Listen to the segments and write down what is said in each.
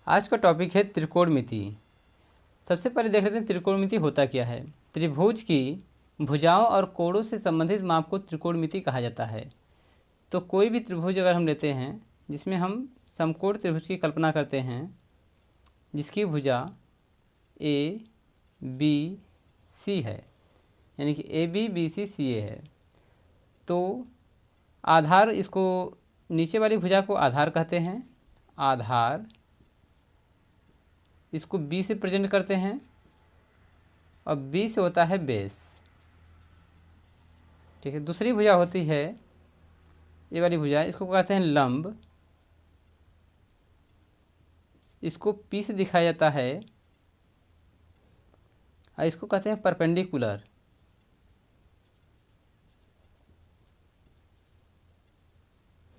आज का टॉपिक है त्रिकोणमिति। सबसे पहले देख लेते हैं त्रिकोणमिति होता क्या है। त्रिभुज की भुजाओं और कोणों से संबंधित माप को त्रिकोणमिति कहा जाता है। तो कोई भी त्रिभुज अगर हम लेते हैं जिसमें हम समकोण त्रिभुज की कल्पना करते हैं, जिसकी भुजा ए बी सी है, यानी कि ए बी बी सी सी ए है, तो आधार, इसको नीचे वाली भुजा को आधार कहते हैं। आधार इसको बी से प्रेजेंट करते हैं और बी से होता है बेस। ठीक है। दूसरी भुजा होती है ये वाली भुजा, इसको कहते हैं लंब। इसको पी से दिखाया जाता है और इसको कहते हैं परपेंडिकुलर।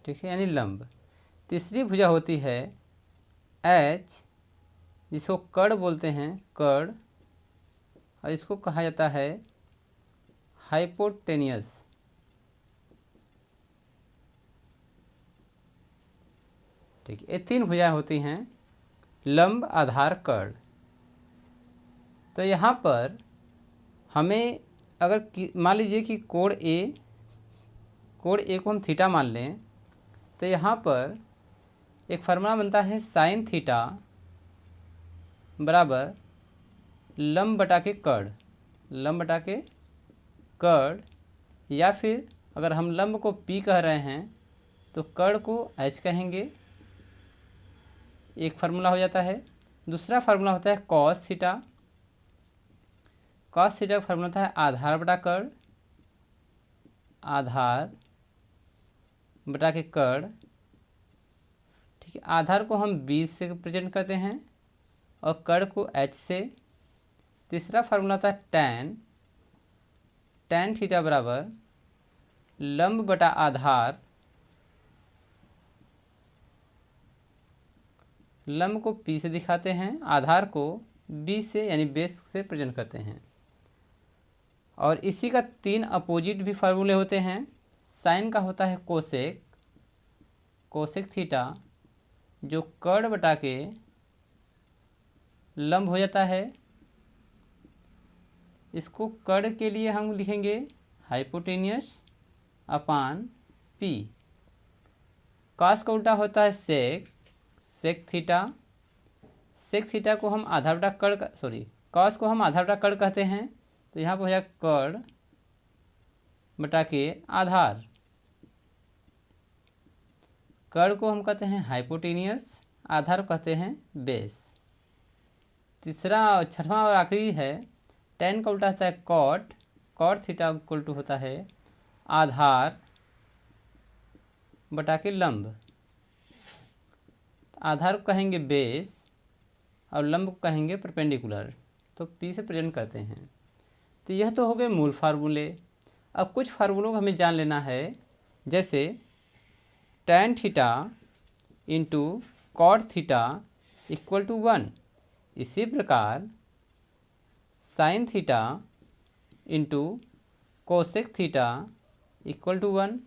ठीक है, यानी लंब। तीसरी भुजा होती है एच, जिसको कर्ण बोलते हैं, कर्ण, और इसको कहा जाता है हाइपोटेनियस। ठीक है, ये तीन भुजाएं होती हैं, लंब, आधार, कर्ण। तो यहाँ पर हमें अगर मान लीजिए कि कोण ए को हम थीटा मान लें, तो यहाँ पर एक फार्मूला बनता है साइन थीटा बराबर लंब बटा के कर्ण। लंब बटा के कर्ण, या फिर अगर हम लंब को पी कह रहे हैं तो कर्ण को एच कहेंगे। एक फार्मूला हो जाता है। दूसरा फार्मूला होता है कॉस थीटा। कॉस थीटा का फार्मूला होता है आधार बटा कर्ण, आधार बटा के कर्ण। ठीक है, आधार को हम 20 से प्रेजेंट करते हैं और कर्ण को एच से। तीसरा फार्मूला होता है टैन थीटा बराबर लंब बटा आधार। लंब को पी से दिखाते हैं, आधार को बी से यानी बेस से प्रेजेंट करते हैं। और इसी का तीन अपोजिट भी फार्मूले होते हैं। साइन का होता है कोसेक, कोसेक थीटा, जो कर्ण बटा के लंब हो जाता है। इसको कर्ण के लिए हम लिखेंगे हाइपोटेनियस अपान पी। कॉस का उल्टा होता है सेक, सेक थीटा। सेक थीटा को हम आधार बटा कर्ण, कॉस को हम आधार बटा कर्ण कहते हैं, तो यहाँ पर हो जाएगा कर्ण बटा के आधार। कर्ण को हम कहते हैं हाइपोटेनियस, आधार को कहते हैं बेस। तीसरा, छठवां और आखिरी है टैन का उल्टा होता है cot. Cot theta equal to होता है आधार बटा के लंब। आधार को कहेंगे बेस और लंब को कहेंगे परपेंडिकुलर, तो पी से प्रेजेंट करते हैं। तो यह तो हो गए मूल फार्मूले। अब कुछ फार्मूलों को हमें जान लेना है, जैसे tan theta into cot theta equal to 1। इसी प्रकार sine theta into cosec theta equal to 1।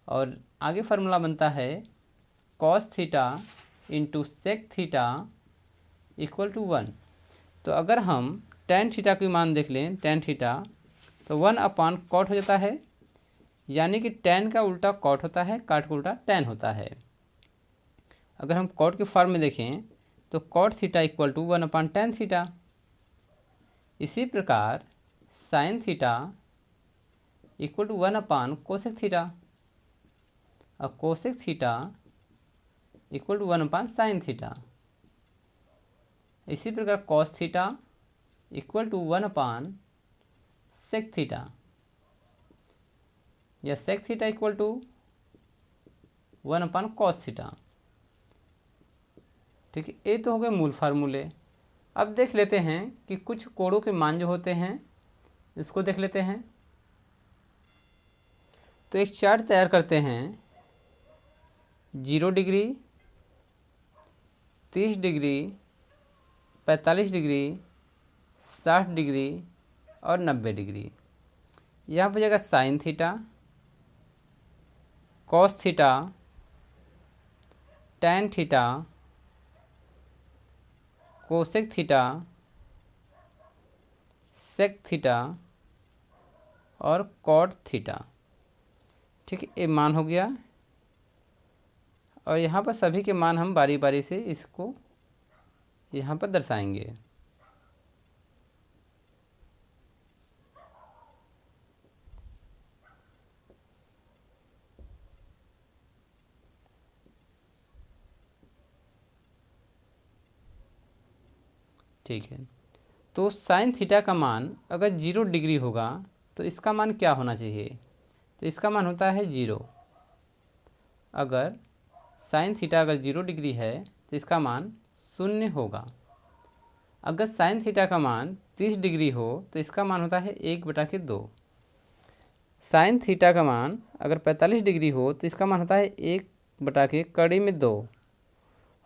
और आगे फार्मूला बनता है cos theta into sec theta equal to 1। तो अगर हम टैन थीटा की मान देख लें, टैन थीटा, तो 1 अपान कॉट हो जाता है, यानी कि टैन का उल्टा कॉट होता है, कॉट का उल्टा टैन होता है। अगर हम कॉट के फॉर्म में देखें तो cot theta equal to 1 upon tan theta. इसी प्रकार sine theta equal to 1 upon cosec theta, और cosec theta equal to 1 upon sine theta. इसी प्रकार cos theta equal to 1 upon sec theta, या sec theta equal to 1 upon cos theta. ठीक है, ये तो हो गए मूल फार्मूले। अब देख लेते हैं कि कुछ कोणों के मान जो होते हैं, इसको देख लेते हैं। तो एक चार्ट तैयार करते हैं। 0 डिग्री, 30 डिग्री, 45 डिग्री, 60 डिग्री और 90 डिग्री। यहाँ पर जाएगा sine theta, cos theta, tan theta cosec theta, sec theta और कॉट थीटा। ठीक है, ये मान हो गया। और यहाँ पर सभी के मान हम बारी बारी से इसको यहाँ पर दर्शाएंगे। ठीक है, तो साइन थीटा का मान अगर 0 डिग्री होगा तो इसका मान क्या होना चाहिए? तो इसका मान होता है 0। अगर साइन थीटा अगर 0 डिग्री है तो इसका मान 0 होगा। अगर साइन थीटा का मान 30 डिग्री हो तो इसका मान होता है 1/2। साइन थीटा का मान अगर 45 डिग्री हो तो इसका मान होता है 1/2।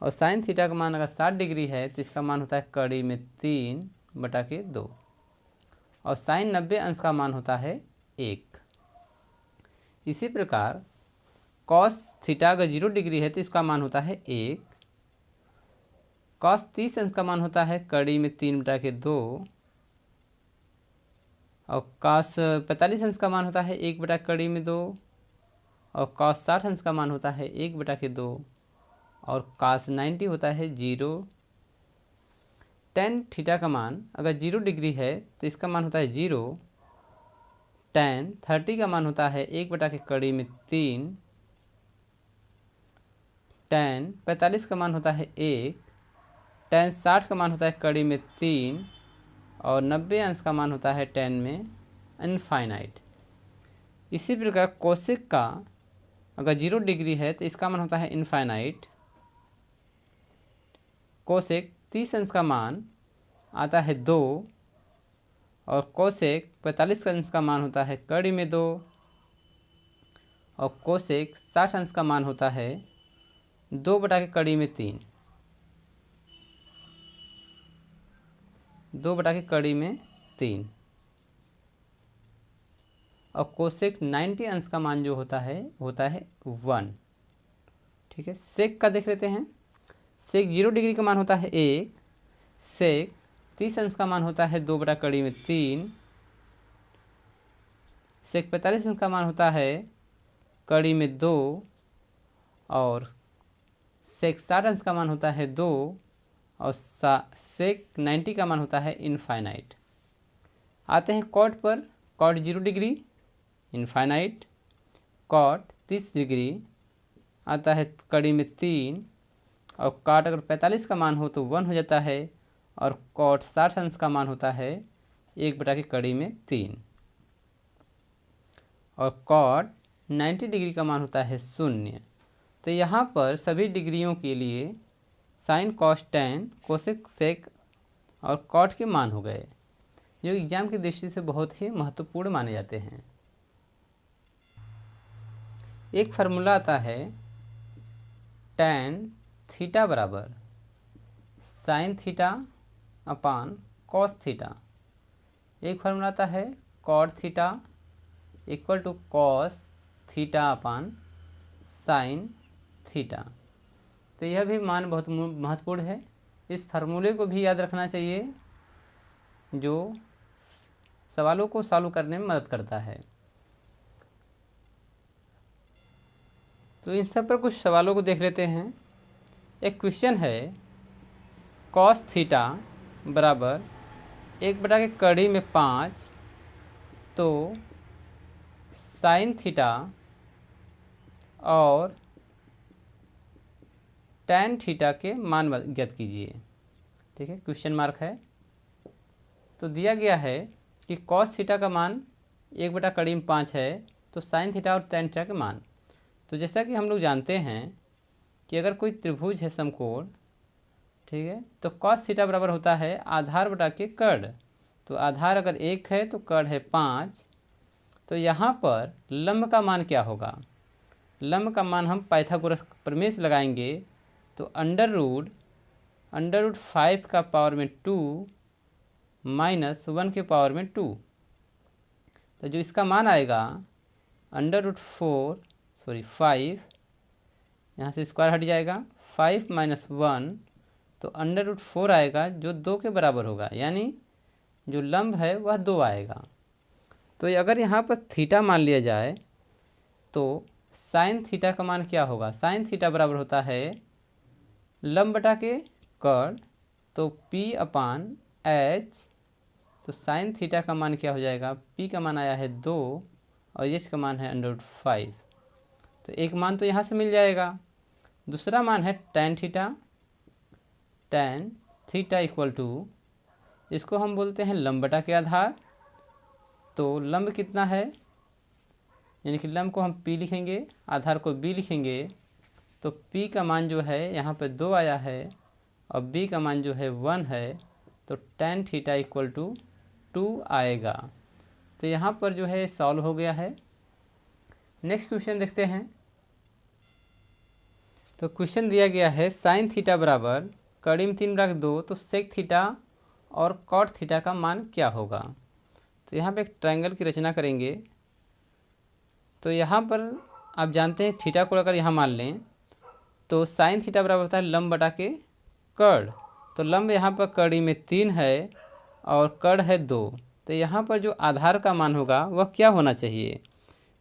और साइन थीटा का मान अगर 60 डिग्री है तो इसका मान होता है 3/2। और साइन 90 अंश का मान होता है 1। इसी प्रकार कॉस थीटा अगर 0 डिग्री है तो इसका मान होता है 1। कॉस 30 अंश का मान होता है 3/2। और कॉस 45 अंश का मान होता है 1/2। और कॉस 60 अंश का मान होता है 1/2। और कॉस 90 होता है 0। टेन थीटा का मान अगर 0 डिग्री है तो इसका मान होता है 0। टेन 30 का मान होता है 1/3। टेन 45 का मान होता है 1। टेन 60 का मान होता है 3। और 90 अंश का मान होता है 10 में इनफाइनाइट। इसी प्रकार कोसेक का अगर 0 डिग्री है तो इसका मान होता है इनफाइनाइट। कोसेक 30 अंश का मान आता है 2। और कोसेक 45 अंश का मान होता है 2। और कोसेक 60 अंश का मान होता है 2/3। 2/3। और कोसेक 90 अंश का मान जो होता है 1। ठीक है, सेक का देख लेते हैं। सेक 0 डिग्री का मान होता है 1। सेक 30 अंश का मान होता है 2/3। सेक 45 अंश का मान होता है 2। और सेक 60 अंश का मान होता है 2। और सेक 90 का मान होता है इनफाइनाइट। आते हैं कॉट पर। Cot 0 degree infinite. Cot 30 degree आता है 3। और कॉट अगर 45 का मान हो तो 1 हो जाता है। और कॉट 60 अंश का मान होता है 1/3। और कॉट 90 डिग्री का मान होता है 0। तो यहाँ पर सभी डिग्रियों के लिए sine cos tan cosec sec और कॉट के मान हो गए, जो एग्जाम की दृष्टि से बहुत ही महत्वपूर्ण माने जाते हैं। एक फार्मूला आता है टेन थीटा बराबर sine theta upon cos theta. एक फार्मूला आता है cot theta equal to cos theta upon sine theta. तो यह भी मान बहुत महत्वपूर्ण है। इस फार्मूले को भी याद रखना चाहिए, जो सवालों को सॉल्व करने में मदद करता है। तो इन सब पर कुछ सवालों को देख लेते हैं। एक क्वेश्चन है कॉस थीटा बराबर 1/5 तो साइन थीटा और टैन थीटा के मान ज्ञात कीजिए। ठीक है, क्वेश्चन मार्क है। तो दिया गया है कि कॉस थीटा का मान 1/5 है तो साइन थीटा और टैन थीटा के मान। तो जैसा कि हम लोग जानते हैं कि अगर कोई त्रिभुज है समकोण, ठीक है, तो कॉस थीटा बराबर होता है आधार बटा के कर्ण। तो आधार अगर 1 है तो कर्ण है 5। तो यहाँ पर लंब का मान क्या होगा? लंब का मान हम पाइथागोरस प्रमेय लगाएंगे। तो अंडर रूट 5 का पावर में 2 माइनस 1 के पावर में 2। तो जो इसका मान आएगा √5, यहाँ से स्क्वायर हट जाएगा, 5 - 1 तो √4 आएगा जो 2 के बराबर होगा, यानी जो लंब है वह 2 आएगा। तो अगर यहाँ पर थीटा मान लिया जाए तो साइन थीटा का मान क्या होगा? साइन थीटा बराबर होता है लंब बटा के कर्ण, तो P/H। तो साइन थीटा का मान क्या हो जाएगा? P का मान आया है 2 और H का मान है √5। तो एक मान तो यहाँ से मिल जाएगा। दूसरा मान है tan theta. tan theta equal to, इसको हम बोलते हैं लंब बटा के आधार। तो लंब कितना है, यानी कि लंब को हम P लिखेंगे, आधार को B लिखेंगे। तो P का मान जो है यहाँ पे 2 आया है और B का मान जो है 1 है, तो tan थीटा इक्वल टू 2 आएगा। तो यहाँ पर जो है सॉल्व हो गया है। नेक्स्ट क्वेश्चन देखते हैं। तो क्वेश्चन दिया गया है साइन थीटा बराबर कड़ी में 3/2, तो सेक थीटा और कॉट थीटा का मान क्या होगा? तो यहाँ पे एक ट्रायंगल की रचना करेंगे। तो यहाँ पर आप जानते हैं थीटा को अगर यहाँ मान लें तो साइन थीटा बराबर होता है लंब बटा के कर्ण। तो लंब यहाँ पर कड़ी में 3 है और कर्ण है 2। तो यहाँ पर जो आधार का मान होगा वह क्या होना चाहिए?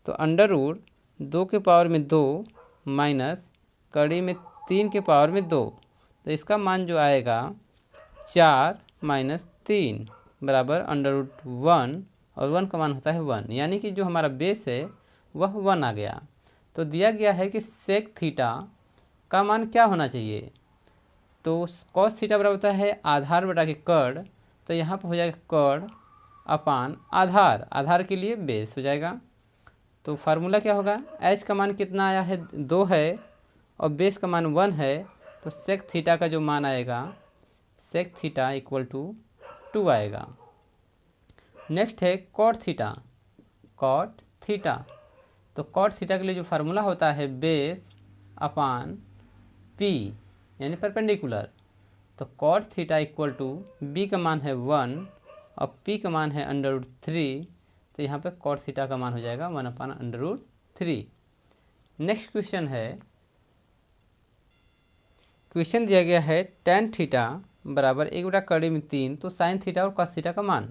तो √2 के पावर में 2 माइनस कड़ी में 3 के पावर में 2। तो इसका मान जो आएगा 4 माइनस 3 बराबर √1, और 1 का मान होता है 1, यानी कि जो हमारा बेस है वह 1 आ गया। तो दिया गया है कि सेक थीटा का मान क्या होना चाहिए? तो कॉस थीटा बराबर होता है आधार बटा के कर्ण। तो यहाँ पर हो जाएगा कर्ण अपान आधार, आधार के लिए बेस हो जाएगा। तो फार्मूला क्या होगा? एच का मान कितना आया है? 2 है और बेस का मान 1 है। तो सेक थीटा का जो मान आएगा, सेक थीटा इक्वल टू 2 आएगा। नेक्स्ट है कॉट थीटा। कॉट थीटा, तो कॉट थीटा के लिए जो फार्मूला होता है बेस अपान पी, यानी परपेंडिकुलर। तो cot theta equal to B का मान है 1 और पी का मान है √3। तो यहाँ पे कॉट थीटा का मान हो जाएगा 1/√3। नेक्स्ट क्वेश्चन है, क्वेश्चन दिया गया है tan थीटा बराबर 1/3, तो साइन थीटा और कॉस थीटा का मान।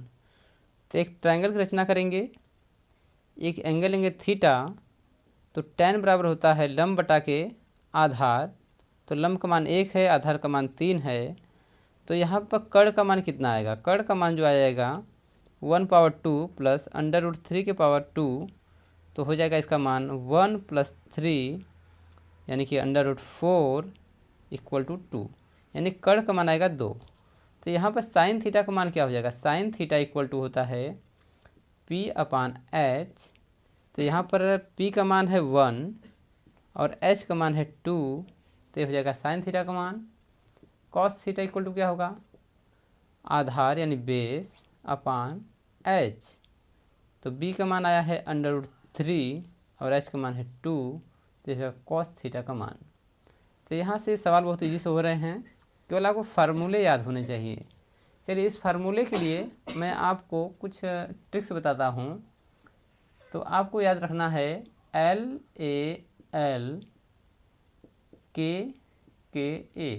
तो एक ट्रायंगल की रचना करेंगे, एक एंगल लेंगे थीटा। तो tan बराबर होता है लंब बटा के आधार। तो लंब का मान 1 है, आधार का मान 3 है। तो यहाँ पर कर्ण का मान कितना आएगा? कर्ण का मान जो आएगा 1/2 प्लस √3 के पावर 2। तो हो जाएगा इसका मान 1 + 3, यानी कि √4 इक्वल टू 2, यानी कर्ण का मान आएगा 2। तो यहाँ पर साइन थीटा का मान क्या हो जाएगा? साइन थीटा इक्वल टू होता है P/H। तो यहाँ पर P का मान है 1 और H का मान है 2। तो ये हो जाएगा साइन थीटा का मान। कॉस थीटा इक्वल टू क्या होगा? आधार यानी बेस अपान H। तो B का मान आया है √3 और H का मान है 2। तो ये कॉस थीटा का मान। तो यहाँ से सवाल बहुत ईजी से हो रहे हैं, केवल आपको फार्मूले याद होने चाहिए। चलिए इस फार्मूले के लिए मैं आपको कुछ ट्रिक्स बताता हूँ। तो आपको याद रखना है LAL KA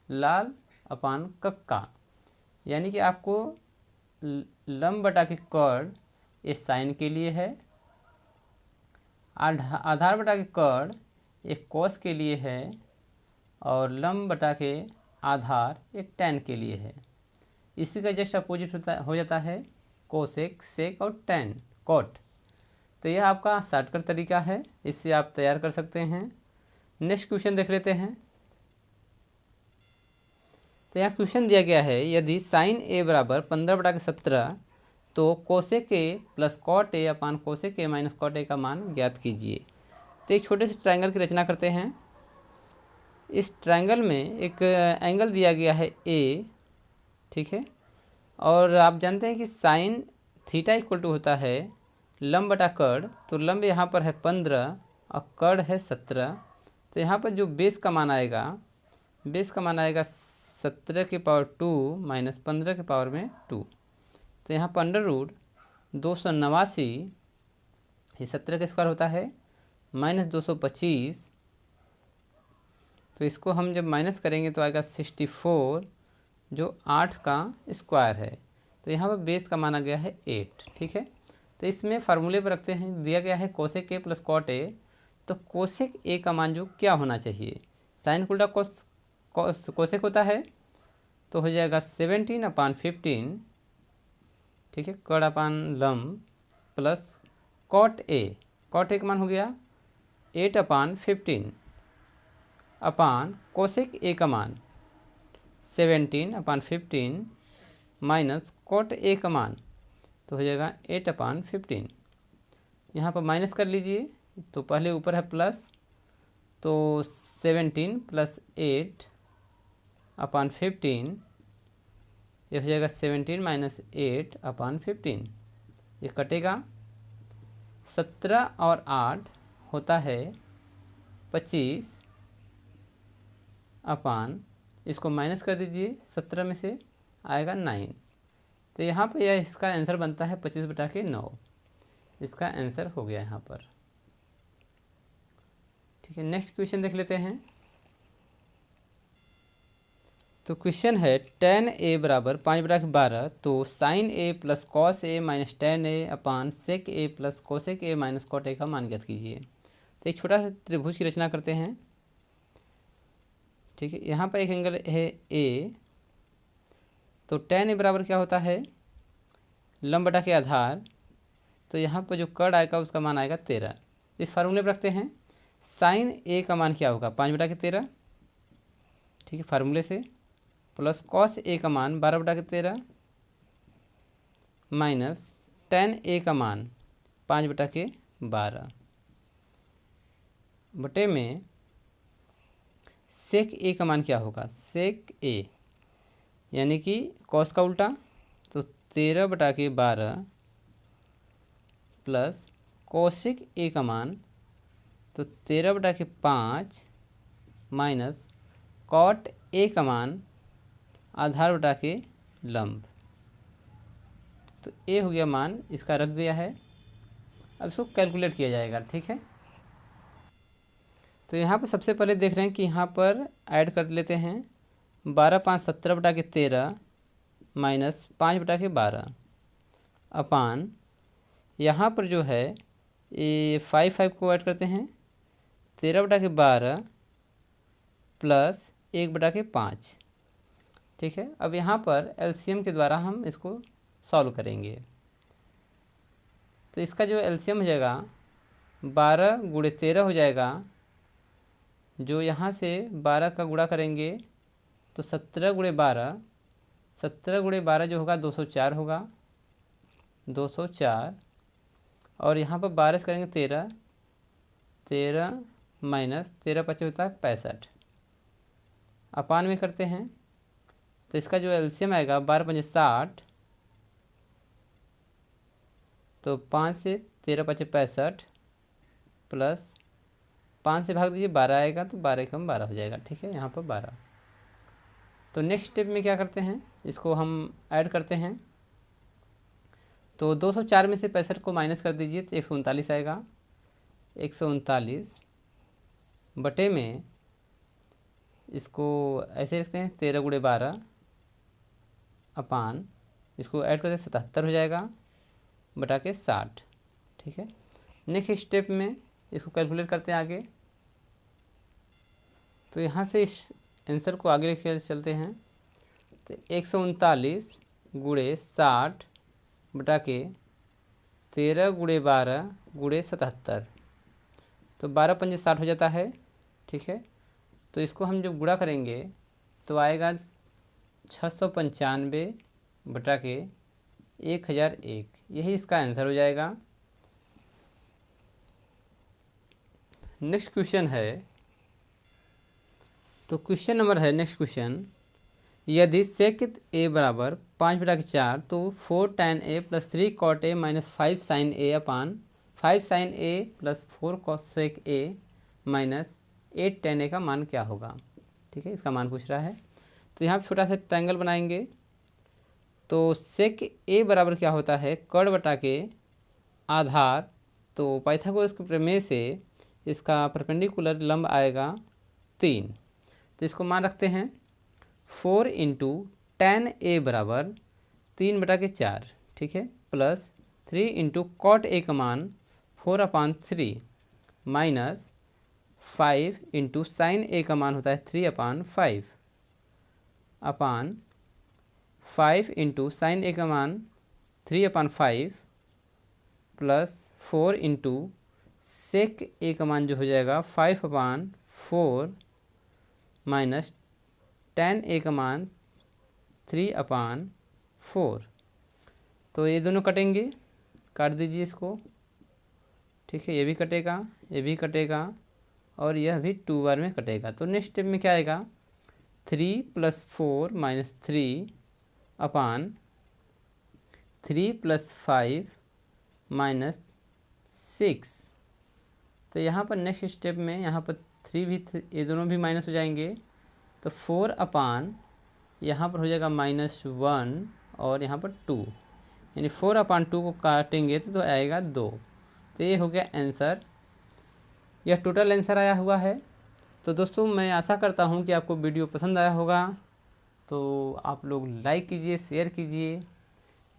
लाल अपान कक्का, यानी कि आपको लंब बटा के कर्ण ये साइन के लिए है, आधार बटा के कर्ण एक कॉस के लिए है और लंब बटा के आधार एक tan के लिए है। इसी का जस्ट अपोजिट हो जाता है कोसेक, सेक और tan कॉट। तो यह आपका शॉर्टकट तरीका है, इससे आप तैयार कर सकते हैं। नेक्स्ट क्वेश्चन देख लेते हैं। तो यहाँ क्वेश्चन दिया गया है यदि साइन A बराबर 15/17, तो cosec A plus cot A upon cosec A minus cot A का मान ज्ञात कीजिए। तो एक छोटे से ट्रायंगल की रचना करते हैं। इस ट्रायंगल में एक एंगल दिया गया है A, ठीक है, और आप जानते हैं कि साइन थीटा इक्वल टू होता है लंब बटा कर्ण। तो लंब यहाँ पर है 15 और कर्ण है 17। तो यहाँ पर जो बेस का मान आएगा, बेस का मान आएगा 17 के पावर 2 माइनस 15 के पावर में 2। तो यहाँ पर √289, ये 17 का स्क्वायर होता है, -225। तो इसको हम जब माइनस करेंगे तो आएगा 64, जो 8 का स्क्वायर है। तो यहाँ पर बेस का माना गया है 8। ठीक है, तो इसमें फार्मूले पर रखते हैं। दिया गया है cosec A plus cot A, तो कोसेक ए का मान जो क्या होना चाहिए, साइन उल्टा कोसेक होता है, तो हो जाएगा 17/15। ठीक है, कड़ अपान लंब प्लस कॉट ए का मान हो गया 8/15 अपान कोसेक ए का मान 17/15 माइनस कॉट ए का मान तो हो जाएगा 8/15। यहाँ पर माइनस कर लीजिए, तो पहले ऊपर है प्लस, तो 17 + 8/15, ये हो जाएगा 17 - 8/15। ये कटेगा, 17 और 8 होता है 25 अपान, इसको माइनस कर दीजिए, 17 में से आएगा 9। तो यहाँ पर यह इसका आंसर बनता है 25/9। इसका आंसर हो गया यहाँ पर। ठीक है, नेक्स्ट क्वेश्चन देख लेते हैं। तो क्वेश्चन है tan a = 5/12, तो sin a + cos a - tan a upon sec a + cosec a - cot a का मान ज्ञात कीजिए। तो एक छोटा सा त्रिभुज की रचना करते हैं। ठीक है, यहाँ पर एक एंगल है a, तो tan a बराबर क्या होता है, लंब बटा के आधार, तो यहाँ पर जो कड़ आएगा उसका मान आएगा 13। इस फार्मूले पर रखते हैं। साइन a का मान क्या होगा, 5/13। ठीक है, फार्मूले से प्लस कॉस a का मान 12/13 माइनस tan a का मान 5/12 बटे में सेक a का मान क्या होगा, सेक a यानी कि कॉस का उल्टा, तो 13/12 प्लस कोसेक a का मान तो 13/5 माइनस कॉट a का मान आधार बटा के लंब। तो a हो गया मान, इसका रख दिया है। अब इसको कैलकुलेट किया जाएगा। ठीक है, तो यहाँ पर सबसे पहले देख रहे हैं कि यहाँ पर ऐड कर लेते हैं। 12 × 5 = 17/13 माइनस 5/12 अपान, यहाँ पर जो है ये 5 को ऐड करते हैं, 13/12 प्लस 1/5। ठीक है, अब यहाँ पर एलसीएम के द्वारा हम इसको सॉल्व करेंगे। तो इसका जो एलसीएम हो जाएगा 12 × 13 हो जाएगा, जो यहाँ से 12 का गुणा करेंगे तो 17 × 12, 17 × 12 जो होगा 204 होगा, 204। और यहाँ पर 12 से करेंगे 13, 13 माइनस 13×5 होता है 65 अपान में करते हैं। तो इसका जो एलसीएम आएगा 12×5 = 60, तो 5 से 13×5 = 65 प्लस 5 से भाग दीजिए 12 आएगा, तो 12 × 12 हो जाएगा। ठीक है, यहाँ पर 12। तो नेक्स्ट स्टेप में क्या करते हैं, इसको हम ऐड करते हैं। तो 204 में से 65 को माइनस कर दीजिए, तो 139 आएगा। 139 बटे में इसको ऐसे रखते हैं 13 × 12 अपान, इसको ऐड करते 77 हो जाएगा बटा के 60। ठीक है, नेक्स्ट स्टेप में इसको कैलकुलेट करते हैं आगे। तो यहाँ से इस आंसर को आगे लेके चलते हैं। तो 139 × 60 बटा के 13 × 12 × 77, तो 12×5 = 60 हो जाता है। ठीक है, तो इसको हम जब गुणा करेंगे तो आएगा 695 बटा के 1001। यही इसका आंसर हो जाएगा। नेक्स्ट क्वेश्चन है, तो क्वेश्चन नंबर है नेक्स्ट क्वेश्चन, यदि सेक a = 5/4, तो 4 tan a + 3 cot a - 5 sin a upon 5 sin a + 4 cosec a - 8 tan a का मान क्या होगा। ठीक है, इसका मान पूछ रहा है। तो यहाँ पर छोटा सा ट्रायंगल बनाएंगे। तो सेक a बराबर क्या होता है, कड़ बटा के आधार, तो पाइथागोरस के प्रमेय से इसका परपेंडिकुलर लंब आएगा 3। तो इसको मान रखते हैं 4 इंटू tan A बराबर 3/4, ठीक है, प्लस 3 इंटू कॉट A का मान 4/3 माइनस 5 इंटू साइन A का मान होता है 3/5 अपान 5 इंटू साइन A का मान 3/5 प्लस 4 इंटू सेक A का मान जो हो जाएगा 5/4 माइनस tan A का मान 3/4। तो ये दोनों कटेंगे, काट दीजिए इसको, ठीक है, ये भी कटेगा, ये भी कटेगा और यह भी 2 बार में कटेगा। तो नेक्स्ट स्टेप में क्या आएगा, 3 + 4 माइनस 3 अपान 3 + 5 माइनस 6। तो यहाँ पर नेक्स्ट स्टेप में यहाँ पर 3 भी ये दोनों भी माइनस हो जाएंगे, तो 4 अपान यहाँ पर हो जाएगा -1 और यहाँ पर 2, यानी 4/2 को काटेंगे तो आएगा 2। तो ये हो गया आंसर, यह टोटल आंसर आया हुआ है। तो दोस्तों मैं आशा करता हूँ कि आपको वीडियो पसंद आया होगा, तो आप लोग लाइक कीजिए, शेयर कीजिए,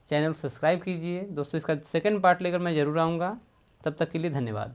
चैनल सब्सक्राइब कीजिए। दोस्तों इसका सेकंड पार्ट लेकर मैं ज़रूर आऊँगा, तब तक के लिए धन्यवाद।